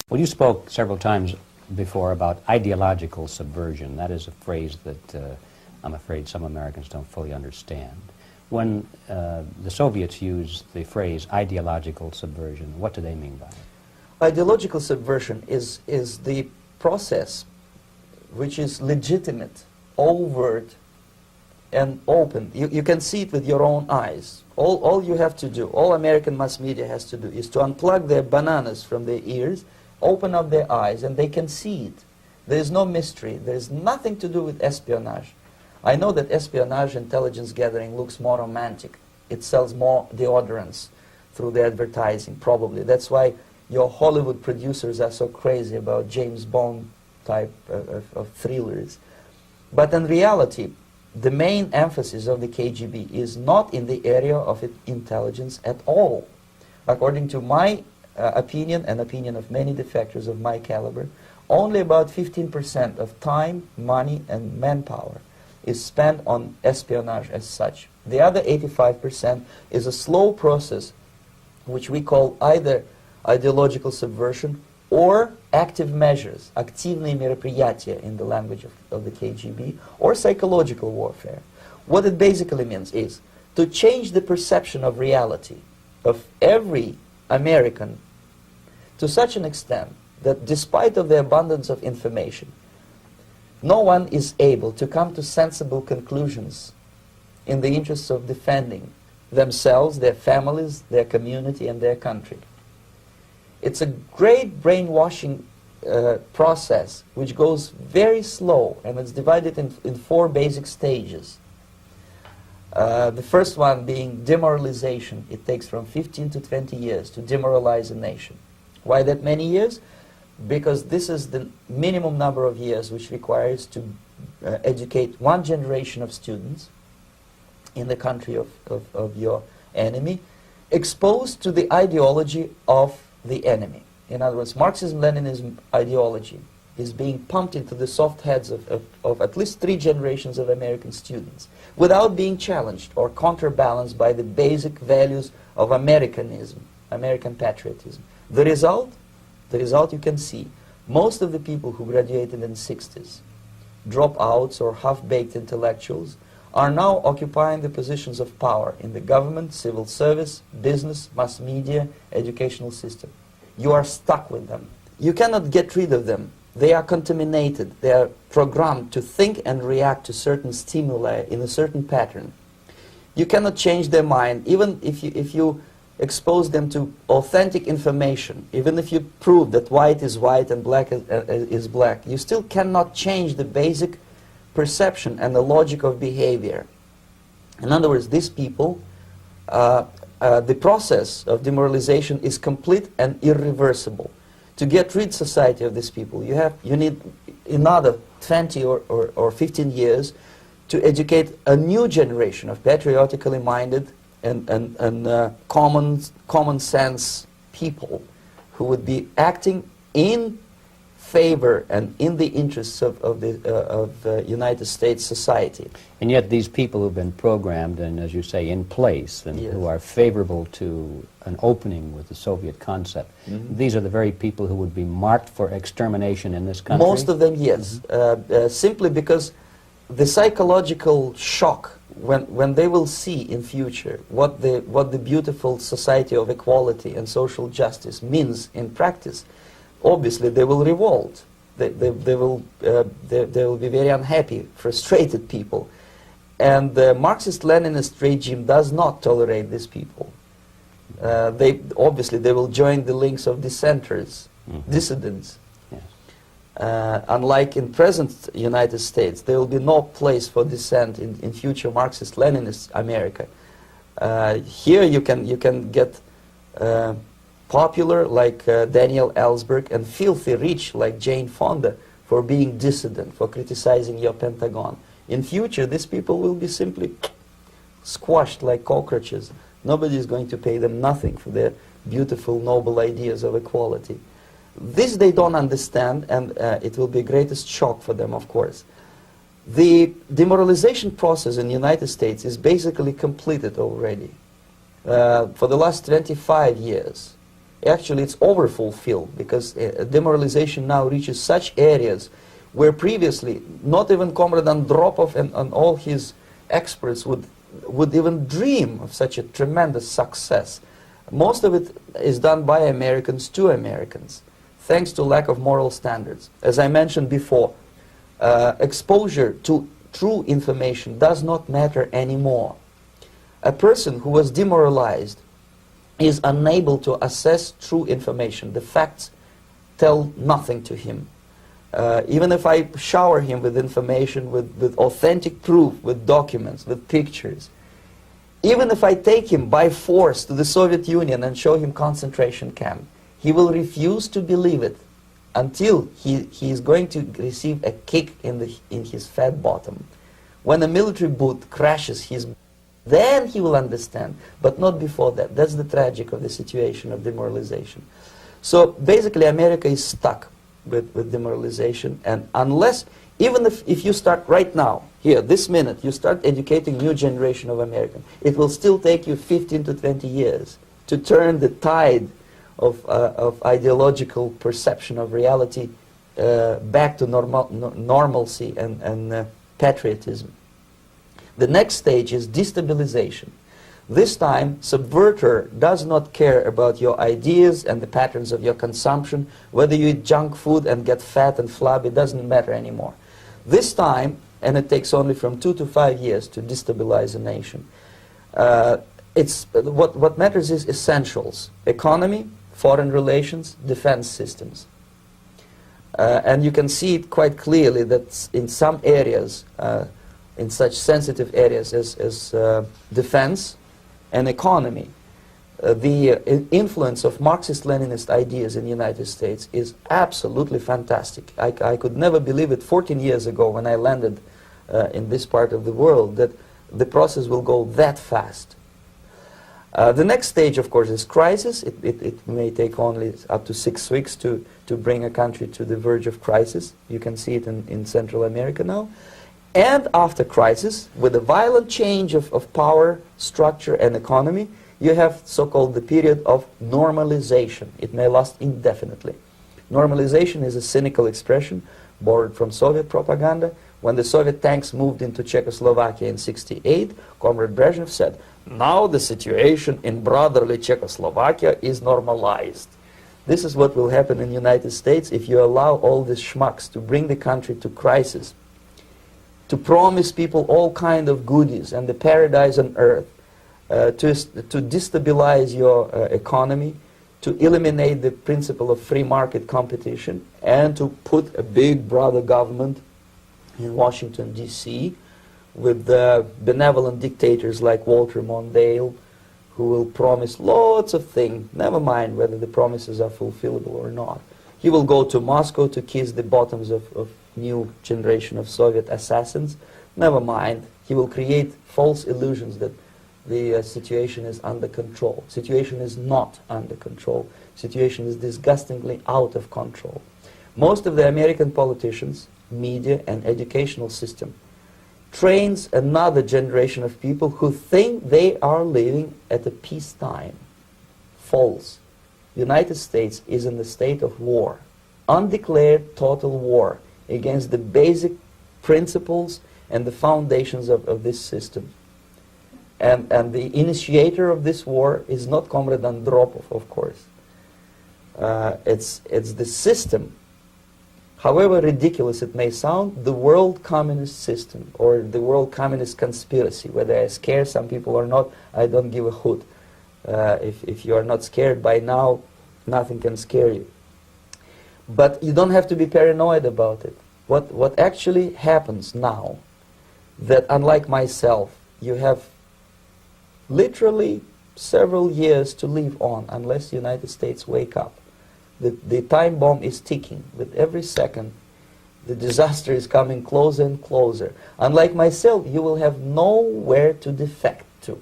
Well, you spoke several times before about ideological subversion. That is a phrase that I'm afraid some Americans don't fully understand. When the Soviets used the phrase ideological subversion, what do they mean by it? Ideological subversion is the process which is legitimate, overt, and open. You can see it with your own eyes. All you have to do, all American mass media has to do, is to unplug their bananas from their ears, open up their eyes, and they can see it. There is no mystery. There is nothing to do with espionage. I know that espionage intelligence gathering looks more romantic. It sells more deodorants through the advertising, probably. That's why your Hollywood producers are so crazy about James Bond type of thrillers. But in reality, the main emphasis of the KGB is not in the area of intelligence at all. According to my opinion and opinion of many defectors of my caliber, only about 15% of time, money, and manpower is spent on espionage as such. The other 85% is a slow process which we call either ideological subversion or active measures, активные мероприятия in the language of the KGB, or psychological warfare. What it basically means is to change the perception of reality of every American to such an extent that despite of the abundance of information, no one is able to come to sensible conclusions in the interests of defending themselves, their families, their community, and their country. It's a great brainwashing process which goes very slow, and it's divided in 4 basic stages. The first one being demoralization. It takes from 15 to 20 years to demoralize a nation. Why that many years? Because this is the minimum number of years which requires to educate one generation of students in the country of your enemy, exposed to the ideology of the enemy. In other words, Marxism-Leninism ideology is being pumped into the soft heads of at least 3 generations of American students without being challenged or counterbalanced by the basic values of Americanism, American patriotism. The result you can see. Most of the people who graduated in the 60s, dropouts or half-baked intellectuals, are now occupying the positions of power in the government, civil service, business, mass media, educational system. You are stuck with them. You cannot get rid of them. They are contaminated. They are programmed to think and react to certain stimuli in a certain pattern. You cannot change their mind, even if you expose them to authentic information, even if you prove that white is white and black is black, you still cannot change the basic perception and the logic of behavior. In other words, these people, the process of demoralization is complete and irreversible. To get rid society of these people, you need another 20 or 15 years to educate a new generation of patriotically minded and common sense people who would be acting in favor and in the interests of United States society. And yet these people who've been programmed and, as you say, in place, and Yes. who are favorable to an opening with the Soviet concept, these are the very people who would be marked for extermination in this country? Most of them, yes. Simply because the psychological shock when they will see in future what the beautiful society of equality and social justice means in practice, obviously they will revolt. They will be very unhappy, frustrated people. And the Marxist-Leninist regime does not tolerate these people. Obviously they will join the links of dissenters, dissidents. Unlike in present United States, there will be no place for dissent in future Marxist-Leninist America. Here you can get popular like Daniel Ellsberg and filthy rich like Jane Fonda for being dissident, for criticizing your Pentagon. In future, these people will be simply squashed like cockroaches. Nobody is going to pay them nothing for their beautiful, noble ideas of equality. This they don't understand, and it will be the greatest shock for them, of course. The demoralization process in the United States is basically completed already. For the last 25 years, Actually, it's overfulfilled, because demoralization now reaches such areas where previously not even Comrade Andropov and all his experts would even dream of such a tremendous success. Most of it is done by Americans to Americans, thanks to lack of moral standards. As I mentioned before, exposure to true information does not matter anymore. A person who was demoralized is unable to assess true information. The facts tell nothing to him. Even if I shower him with information, with authentic proof, with documents, with pictures, even if I take him by force to the Soviet Union and show him concentration camp, he will refuse to believe it until he is going to receive a kick in his fat bottom. When a military boot crashes then he will understand, but not before that. That's the tragic of the situation of demoralization. So basically America is stuck with demoralization, and unless, even if you start right now, here, this minute, you start educating new generation of Americans, it will still take you 15 to 20 years to turn the tide of ideological perception of reality back to normalcy and patriotism. The next stage is destabilization. This time, subverter does not care about your ideas and the patterns of your consumption. Whether you eat junk food and get fat and flabby, it doesn't matter anymore. This time, and it takes only from 2 to 5 years to destabilize a nation, what matters is essentials: economy, foreign relations, defense systems. And you can see it quite clearly that in some areas, in such sensitive areas as defense and economy, the influence of Marxist-Leninist ideas in the United States is absolutely fantastic. I could never believe it 14 years ago when I landed in this part of the world, that the process will go that fast. The next stage, of course, is crisis. It may take only up to 6 weeks to bring a country to the verge of crisis. You can see it in Central America now. And after crisis, with a violent change of power, structure, and economy, you have so-called the period of normalization. It may last indefinitely. Normalization is a cynical expression borrowed from Soviet propaganda. When the Soviet tanks moved into Czechoslovakia in '68, Comrade Brezhnev said, "Now the situation in brotherly Czechoslovakia is normalized." This is what will happen in the United States if you allow all these schmucks to bring the country to crisis, to promise people all kind of goodies and the paradise on earth, to destabilize your economy, to eliminate the principle of free market competition, and to put a big brother government in Washington, D.C., with benevolent dictators like Walter Mondale, who will promise lots of things, never mind whether the promises are fulfillable or not. He will go to Moscow to kiss the bottoms of new generation of Soviet assassins. Never mind. He will create false illusions that the situation is under control. Situation is not under control. Situation is disgustingly out of control. Most of the American politicians, media, and educational system trains another generation of people who think they are living at a peacetime. False. The United States is in the state of war, undeclared total war against the basic principles and the foundations of this system. And the initiator of this war is not Comrade Andropov, of course. It's the system. However ridiculous it may sound, the world communist system, or the world communist conspiracy, whether I scare some people or not, I don't give a hoot. If you are not scared by now, nothing can scare you. But you don't have to be paranoid about it. What actually happens now, that unlike myself, you have literally several years to live on unless the United States wake up. The time bomb is ticking. With every second, the disaster is coming closer and closer. Unlike myself, you will have nowhere to defect to,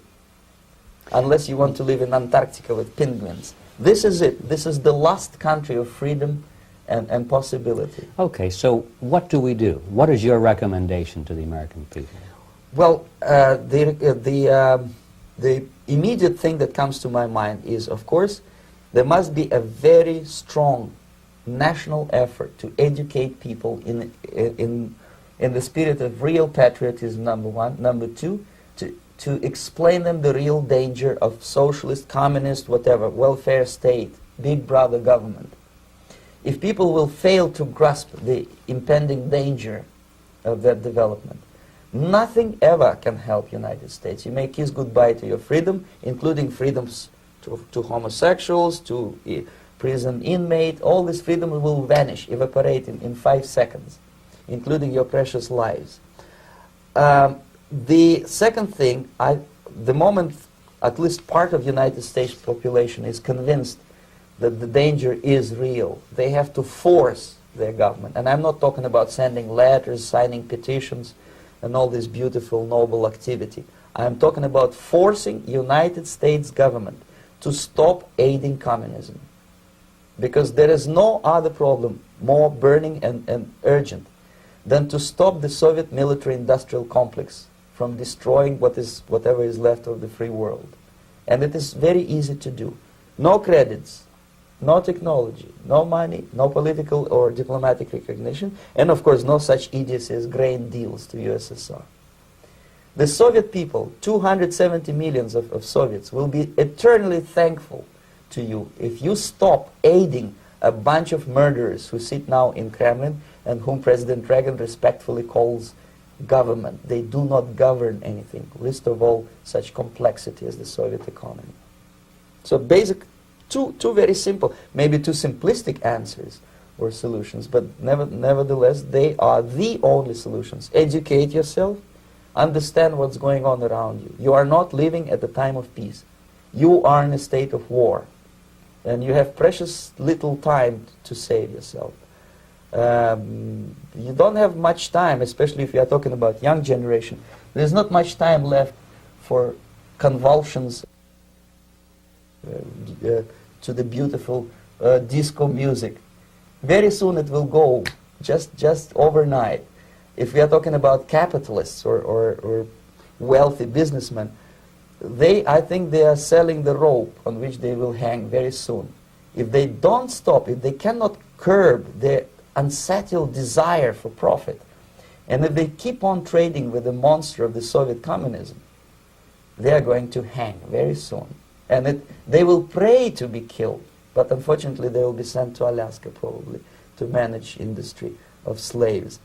unless you want to live in Antarctica with penguins. This is it. This is the last country of freedom and possibility. Okay, so what do we do? What is your recommendation to the American people? Well, the immediate thing that comes to my mind is, of course, There must be a very strong national effort to educate people in the spirit of real patriotism, number one. Number two, to explain them the real danger of socialist, communist, whatever, welfare state, big brother government. If people will fail to grasp the impending danger of that development, nothing ever can help United States. You may kiss goodbye to your freedom, including freedoms to homosexuals, to prison inmate. All this freedom will vanish, evaporate in 5 seconds, including your precious lives. The second thing, the moment at least part of the United States population is convinced that the danger is real, they have to force their government. And I'm not talking about sending letters, signing petitions, and all this beautiful, noble activity. I'm talking about forcing United States government to stop aiding communism. Because there is no other problem more burning and urgent than to stop the Soviet military-industrial complex from destroying whatever is left of the free world. And it is very easy to do. No credits, no technology, no money, no political or diplomatic recognition, and of course no such idiocy as grain deals to USSR. The Soviet people, 270 millions of Soviets, will be eternally thankful to you if you stop aiding a bunch of murderers who sit now in Kremlin and whom President Reagan respectfully calls government. They do not govern anything, least of all such complexity as the Soviet economy. So two very simple, maybe too simplistic answers or solutions, but nevertheless they are the only solutions. Educate yourself, understand what's going on around you. You are not living at the time of peace. You are in a state of war, and you have precious little time to save yourself. You don't have much time, especially if you are talking about young generation. There's not much time left for convulsions to the beautiful disco music. Very soon it will go, just overnight. If we are talking about capitalists or wealthy businessmen, I think they are selling the rope on which they will hang very soon. If they don't stop, if they cannot curb their unsettled desire for profit, and if they keep on trading with the monster of the Soviet communism, they are going to hang very soon. And they will pray to be killed, but unfortunately they will be sent to Alaska probably to manage industry of slaves.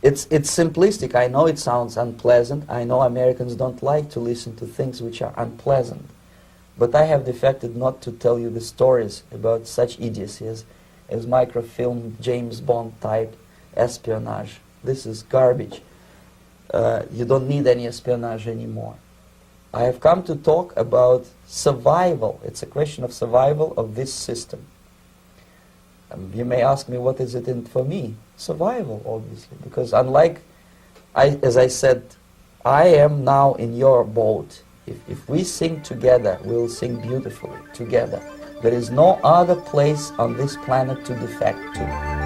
It's simplistic. I know it sounds unpleasant. I know Americans don't like to listen to things which are unpleasant. But I have defected not to tell you the stories about such idiocy as microfilm, James Bond type espionage. This is garbage. You don't need any espionage anymore. I have come to talk about survival. It's a question of survival of this system. You may ask me, what is it in for me? Survival, obviously, because unlike, as I said, I am now in your boat. If we sing together, we'll sing beautifully together. There is no other place on this planet to defect to.